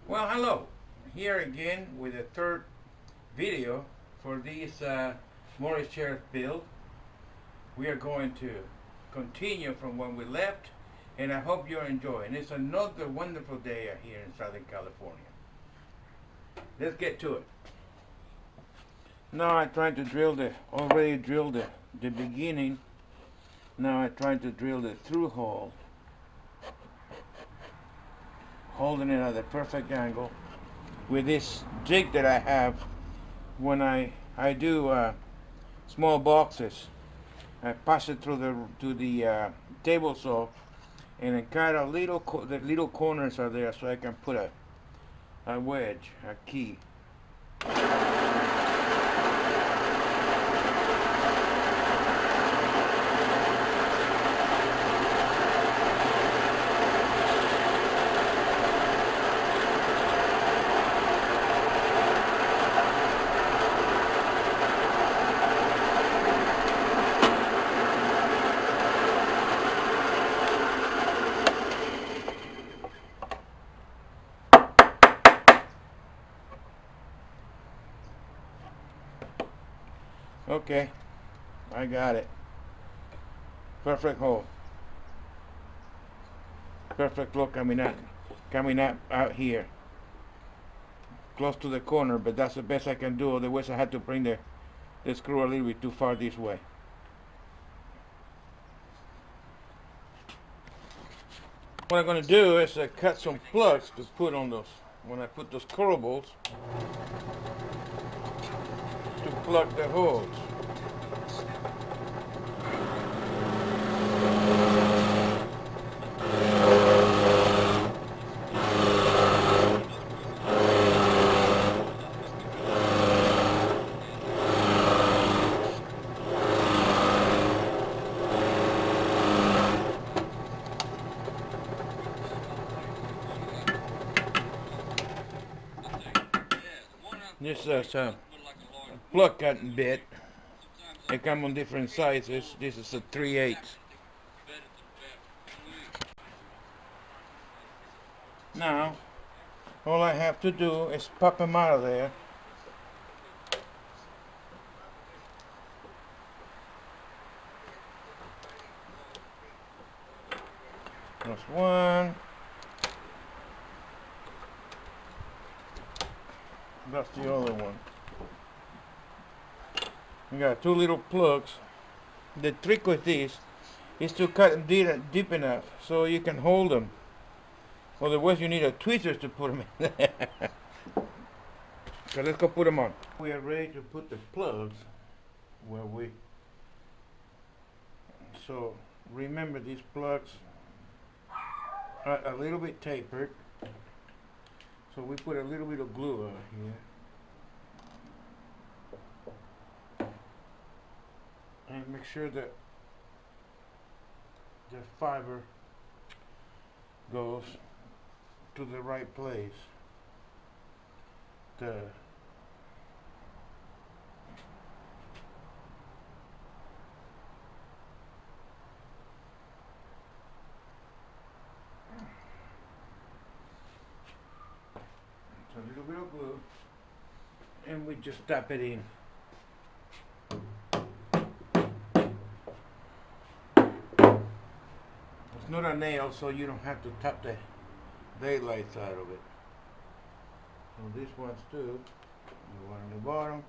Well, hello. Here again with a third video for this Morris Sheriff build. We are going to continue from when we left, and I hope you're enjoying. It's another wonderful day here in Southern California. Let's get to it. Now I'm trying to already drilled the beginning. Now I'm trying to drill the through hole, holding it at the perfect angle with this jig that I have when I do small boxes. I pass it through the table saw, and I cut a the little corners are there so I can put a wedge, a key. Okay, I got it. Perfect hole. Perfect look coming out here. Close to the corner, but that's the best I can do. Otherwise I had to bring the screw a little bit too far this way. What I'm going to do is cut some plugs to put on those, when I put those corables, to plug the holes. This is a plug cutting bit. They come on different sizes. This is a 3/8. Now, all I have to do is pop them out of there. That's one. That's the other one. You got two little plugs. The trick with these is to cut them deep enough so you can hold them. Otherwise you need a tweezer to put them in there. So let's go put them on. We are ready to put the plugs where so remember, these plugs are a little bit tapered. So we put a little bit of glue on here. And make sure that the fiber goes to the right place. A little bit of glue, and we just tap it in. It's not a nail, so you don't have to tap the daylight side of it. So this one's too. The one on the bottom.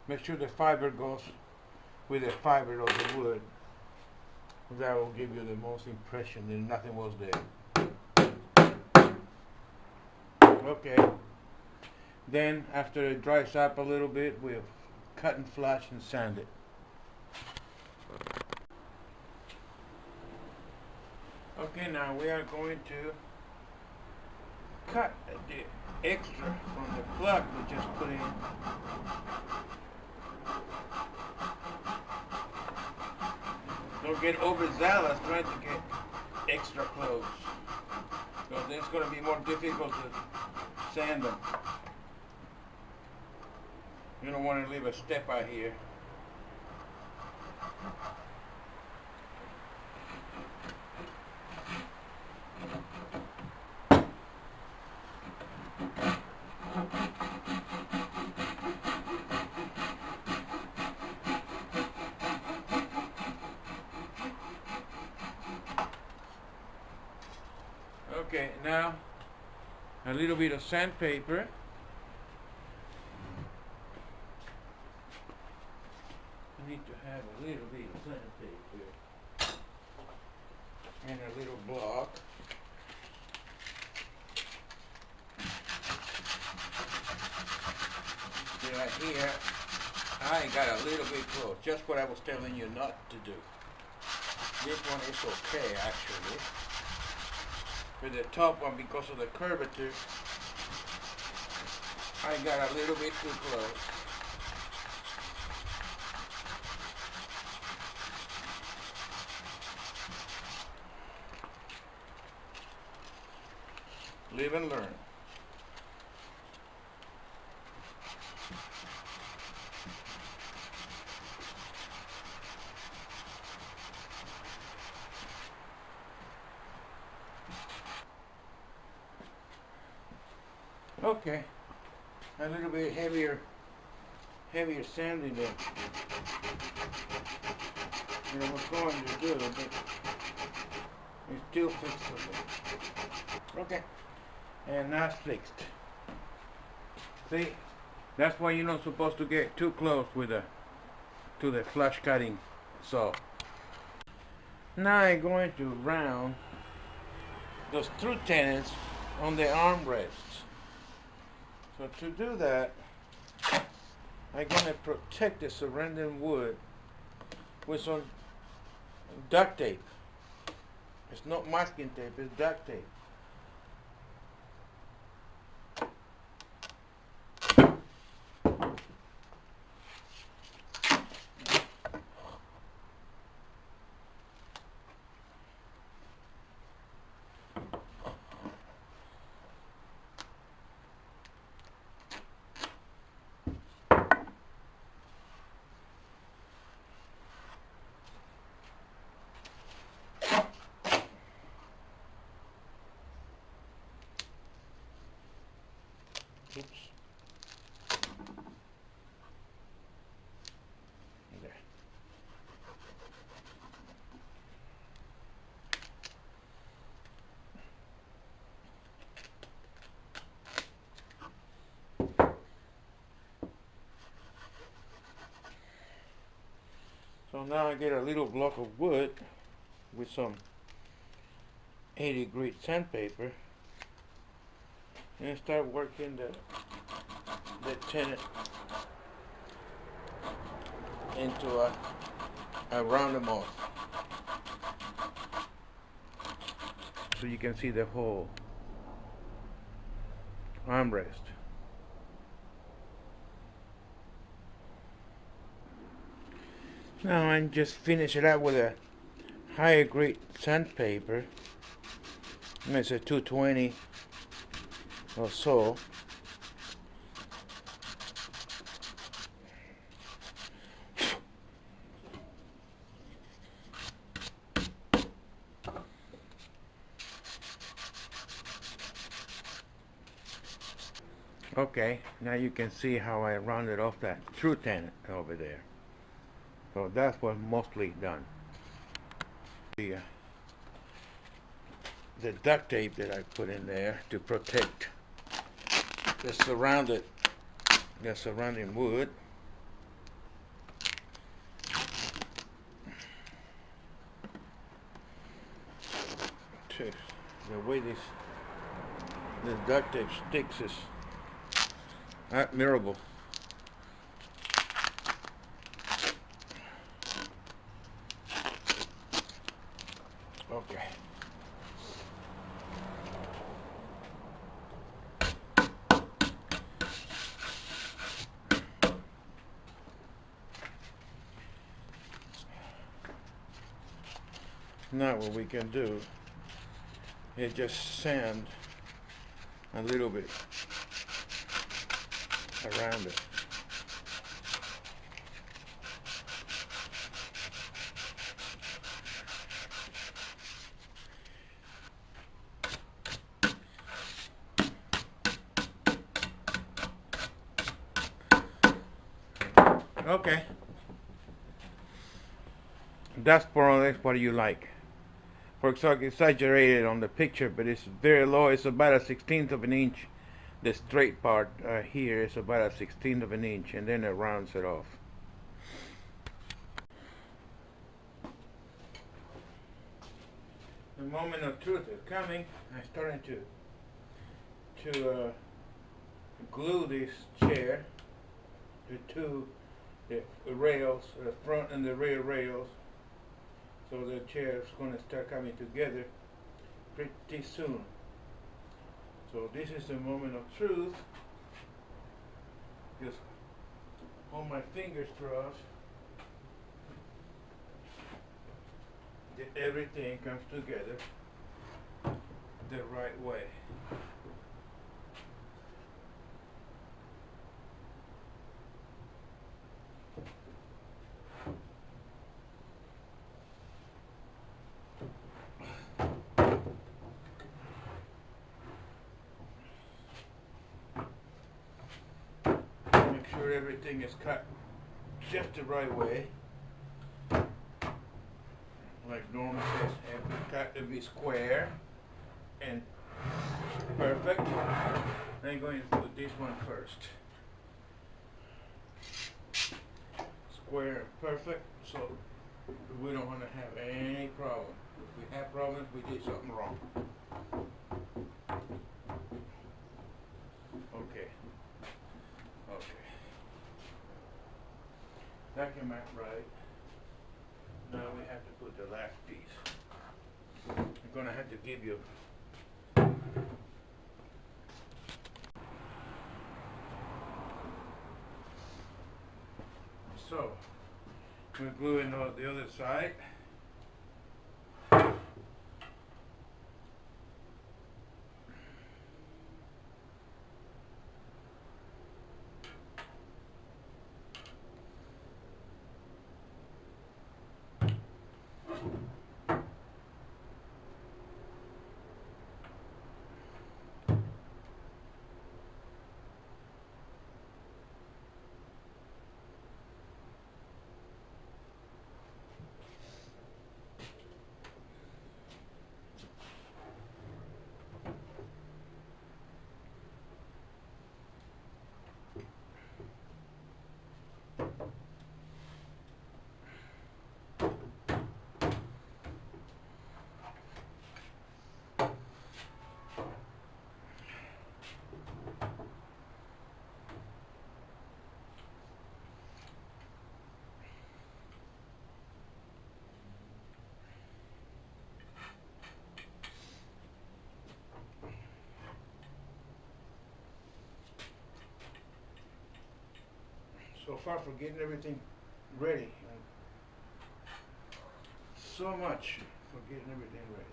Make sure the fiber goes with the fiber of the wood. That will give you the most impression that nothing was there. Okay. Then after it dries up a little bit, we'll cut and flash and sand it. Okay, now we are going to cut the extra from the plug we just put in. Don't get overzealous trying to get extra close, because then it's going to be more difficult to sand them. You don't want to leave a step out here. Okay, now a little bit of sandpaper. I need to have a little bit of sandpaper and a little block. Right here, I got a little bit close, just what I was telling you not to do. This one is okay actually. For the top one, because of the curvature, I got a little bit too close. Live and learn. Okay, a little bit heavier sand in there than I was going to do, but it's still fixable. Okay, and now it's fixed. See, that's why you're not supposed to get too close with to the flush cutting saw. Now I'm going to round those through tenons on the armrests. So to do that, I'm going to protect the surrounding wood with some duct tape. It's not masking tape, it's duct tape. Oops. Okay. So now I get a little block of wood with some 80 grit sandpaper and start working the tenon into a round them off, so you can see the whole armrest. Now I'm just finish it up with a higher grade sandpaper. It's a 220 or so. Okay, now you can see how I rounded off that through tenon over there. So that's what mostly done. The duct tape that I put in there to protect the surrounding wood. The way this duct tape sticks is admirable. Okay. Now what we can do is just sand a little bit around it. Okay. That's more or less what you like. For example, exaggerated on the picture, but it's very low. It's about a 16th of an inch. The straight part here is about a 16th of an inch, and then it rounds it off. The moment of truth is coming. I'm starting to glue this chair to the rails, the front and the rear rails. So the chair is going to start coming together pretty soon. So this is the moment of truth. Just hold my fingers crossed that everything comes together the right way. Make sure everything is cut just the right way. Like Norman says, every cut to be square and perfect. I'm going to put this one first. Square and perfect, so we don't want to have any problem. If we have problems, we did something wrong. Okay. Okay. That came out right. Now we have to put the last piece. I'm gonna have to give you so we're gluing the other side. So far for getting everything ready. So much for getting everything ready.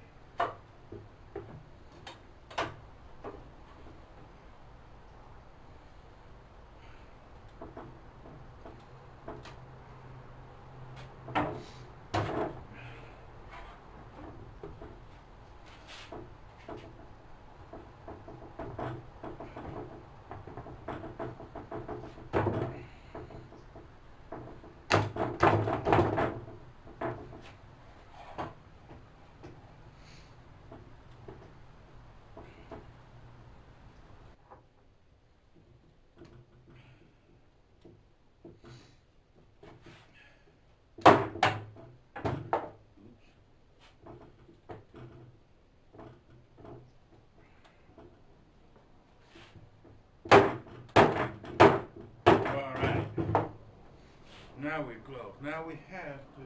Now we're close. Now we have to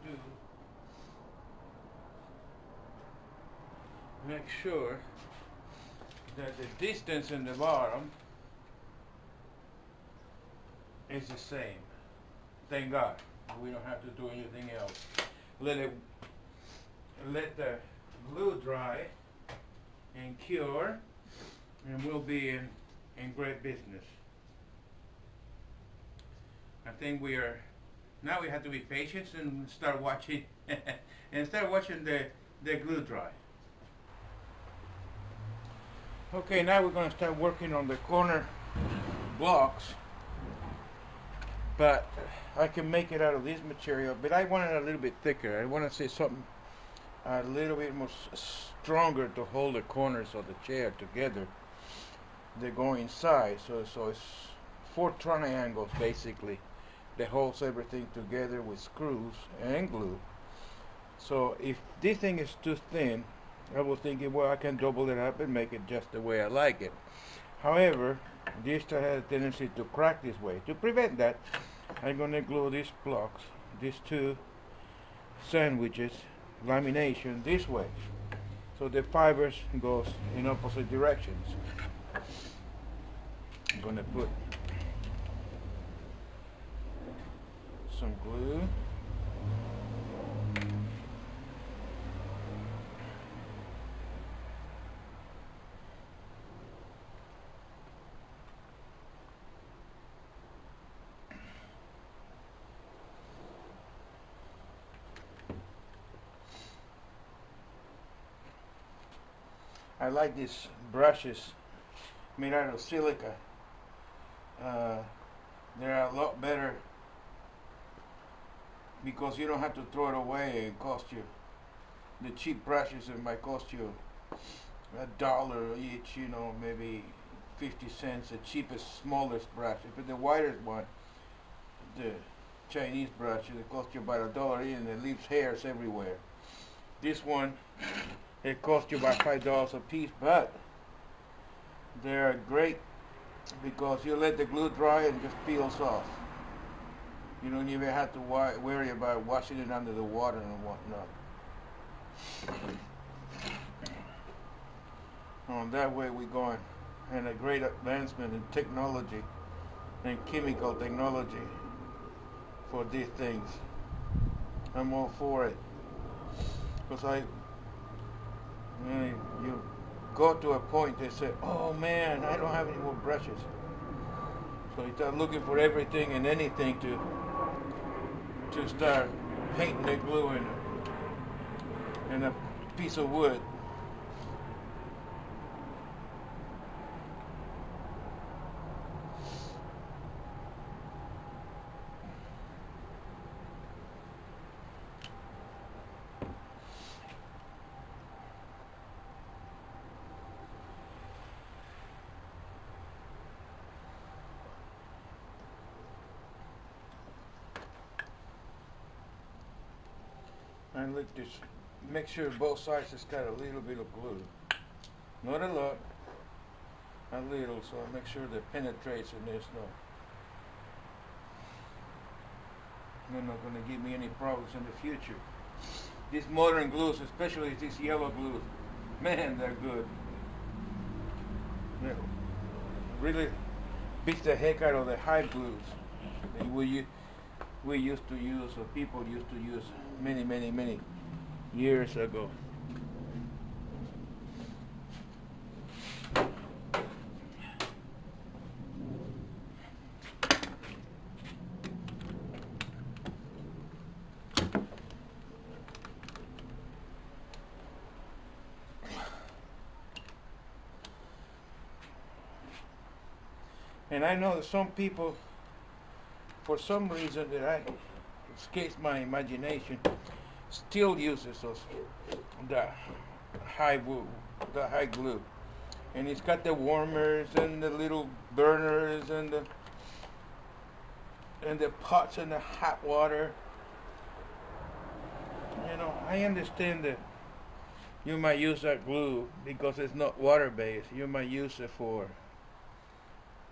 do make sure that the distance in the bottom is the same. Thank God. We don't have to do anything else. Let the glue dry and cure, and we'll be in great business. I think we are, now we have to be patient and start watching, and start watching the glue dry. Okay, now we're going to start working on the corner blocks, but I can make it out of this material, but I want it a little bit thicker. I want to say something a little bit more stronger to hold the corners of the chair together. They go inside, so it's 4 triangles basically that holds everything together with screws and glue. So if this thing is too thin, I was thinking, well, I can double it up and make it just the way I like it. However, this has a tendency to crack this way. To prevent that, I'm going to glue these blocks, these 2 sandwiches, lamination this way, so the fibers goes in opposite directions. I'm going to put some glue. I like these brushes made out of silica. They're a lot better because you don't have to throw it away and cost you. The cheap brushes, it might cost you $1 each, you know, maybe 50 cents, the cheapest, smallest brush. If the widest one, the Chinese brush, it costs you about $1 each and it leaves hairs everywhere. This one, it costs you about $5 a piece, but they're great because you let the glue dry and it just peels off. You don't even have to worry about washing it under the water and whatnot. That way we're going, and a great advancement in technology and chemical technology for these things. I'm all for it. Because you go to a point, they say, oh man, I don't have any more brushes. So you start looking for everything and anything to start painting the glue in a piece of wood. And look, just make sure both sides has got a little bit of glue. Not a lot, a little, so I make sure that penetrates in this. They're not going to give me any problems in the future. These modern glues, especially these yellow glues, man, they're good. They really beats the heck out of the high glues that we used to use, or people used to use many years ago. And I know that some people, for some reason that escapes my imagination, still uses the high glue, and it's got the warmers and the little burners and the pots and the hot water. You know, I understand that you might use that glue because it's not water based. You might use it for,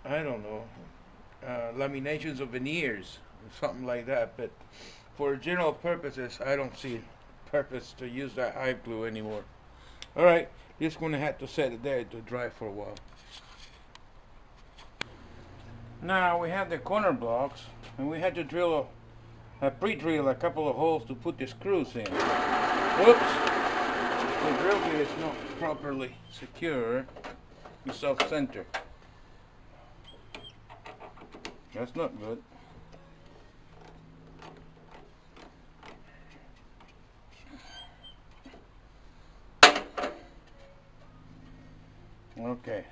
I don't know, laminations of veneers, something like that. But for general purposes, I don't see purpose to use that high glue anymore. All right, just gonna have to set it there to dry for a while. Now we have the corner blocks, and we had to drill pre-drill a couple of holes to put the screws in. Whoops! The drill bit is not properly secure. It's off center. That's not good. Okay.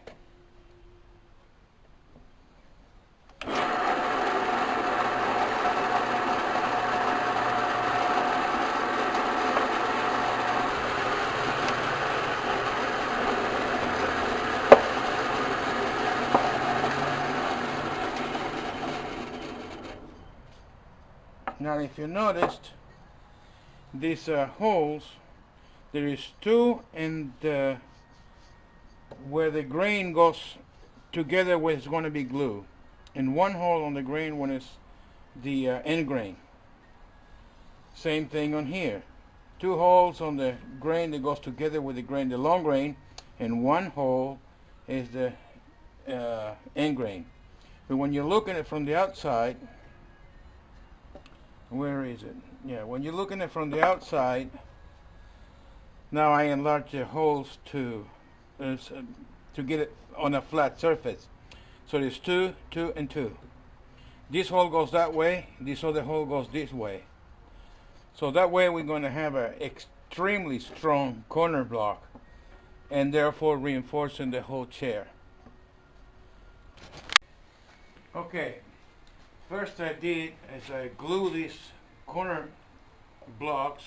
Now if you noticed these holes, there is two in the where the grain goes together where it's going to be glue, and one hole on the grain when it's the end grain. Same thing on here. Two holes on the grain that goes together with the grain, the long grain, and one hole is the end grain. But when you're looking at it from the outside, where is it? Yeah, when you're looking at it from the outside, now I enlarge the holes to get it on a flat surface. So there's two, two, and two. This hole goes that way, this other hole goes this way. So that way we're going to have an extremely strong corner block, and therefore reinforcing the whole chair. Okay, first I did is I glue these corner blocks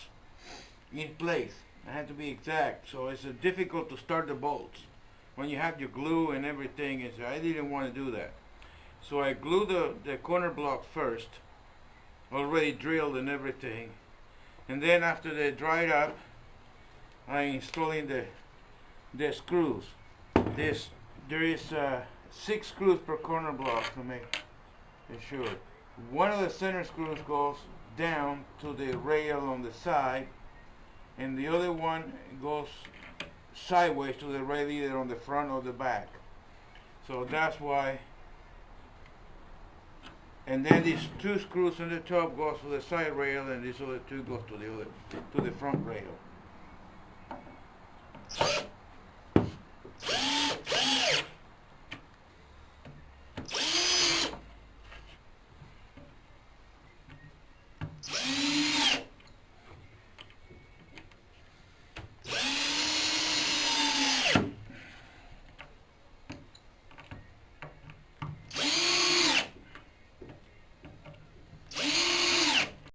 in place. I had to be exact, so it's difficult to start the bolts when you have your glue and everything. I didn't want to do that, so I glued the corner block first, already drilled and everything, and then after they dried up, I installing the screws. There is 6 screws per corner block to make sure. One of the center screws goes down to the rail on the side, and the other one goes sideways to the rail, either on the front or the back. So that's why. And then these 2 screws on the top goes to the side rail, and these other 2 goes to the front rail.